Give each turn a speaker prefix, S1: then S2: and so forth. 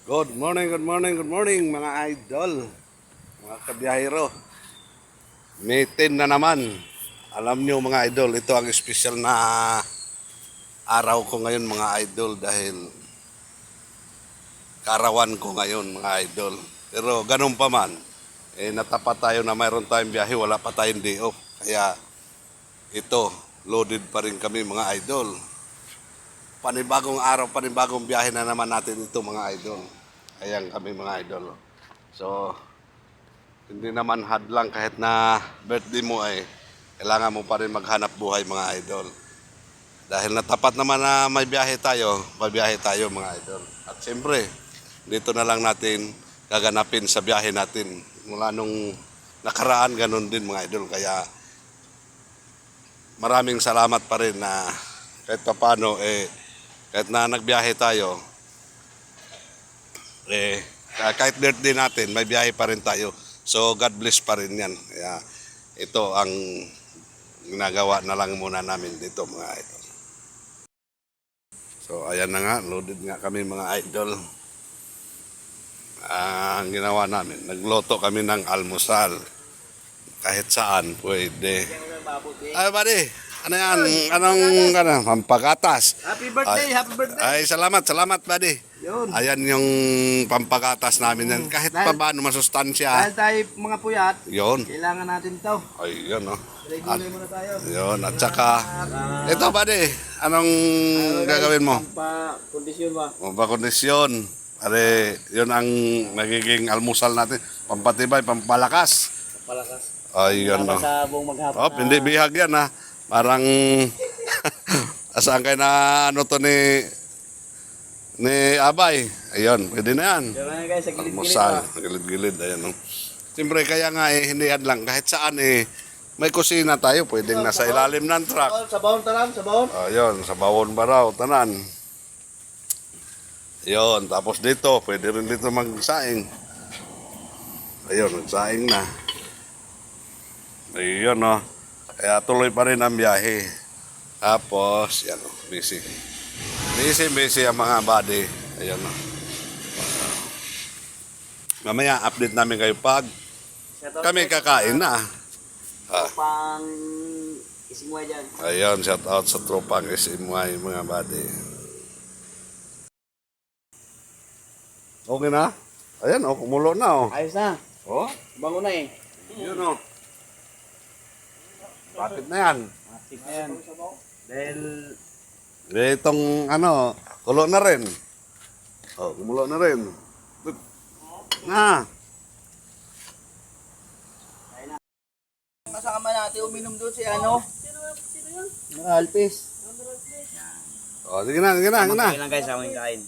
S1: Good morning, good morning, good morning mga idol, mga kabiyahero. May 10 na naman. Alam nyo mga idol, ito ang special na araw ko ngayon mga idol dahil karawan ko ngayon mga idol. Pero ganun pa man, natapat tayo na mayroon tayong biyahe, wala pa tayong day off. Kaya ito, loaded pa rin kami mga idol. Panibagong araw, panibagong biyahe na naman natin ito mga idol. Ayan kami mga idol. So, hindi naman hadlang kahit na birthday mo ay kailangan mo pa rin maghanap buhay mga idol. Dahil natapat naman na may biyahe tayo mga idol. At siyempre, dito na lang natin gaganapin sa biyahe natin. Mula nung nakaraan, ganun din mga idol. Kaya maraming salamat pa rin na kahit paano kahit na nagbiyahe tayo, kahit birthday natin, may biyahe pa rin tayo. So, God bless pa rin yan. Kaya, ito ang ginagawa na lang muna namin dito mga idol. So, ayan na nga, loaded nga kami mga idol. Ang ginawa namin, nagloto kami ng almusal. Kahit saan, pwede. Ay, buddy, ano yan? Anong pampagatas?
S2: Happy birthday, happy birthday.
S1: Ay, salamat, buddy.
S2: Yun.
S1: Ayan yung pampagatas namin yan. Kahit pa ba, masustansya.
S2: Dahil tayo mga puyat,
S1: Yun.
S2: kailangan natin ito.
S1: Ay, yun, no.
S2: Gulay muna tayo.
S1: Yun, at saka, ito buddy, anong gagawin mo?
S2: Pampa-kondisyon ba?
S1: Pampakondisyon. Are, yun ang nagiging almusal natin. Pampatibay, pampalakas.
S2: Palakas.
S1: Ay, yun, no.
S2: Sa buong maghapon.
S1: Oh, hindi bihag yan, ha. Parang, asaan kayo na, ano to ni Abay. Ayun, pwede na yan.
S2: Diyan na guys, sa gilid-gilid
S1: Almusal,
S2: ba?
S1: gilid-gilid, ayan, no. Siyempre, kaya nga, hindi yan lang. Kahit saan, may kusina tayo. Pwedeng nasa ilalim ng truck.
S2: Sa bawon tanan, sa bawon.
S1: Ayun, sa bawon baraw, tanan. Ayun, tapos dito, pwede rin dito magsaing. Ayun, magsaing na. Ayun, no. Kaya tuloy pa rin ang biyahe. Tapos, yan, no, busy. Busy ang mga body. Ayun, no. Mamaya, update namin kayo pag kami kakain na.
S2: Pang isimwa dyan.
S1: Ayun, shout out sa tropang SMY mga buddy. Okay na? Ayan, kumulo na,
S2: Ayos na.
S1: Oh,
S2: Bango na eh.
S1: yun, Bakit na yan?
S2: Matik na yan. Dahil
S1: Itong, kulo na rin. Kumulo na rin. Na.
S2: kasama natin uminom doon si ano? Alpes.
S1: Sige na.
S2: Kain lang guys, aming kain.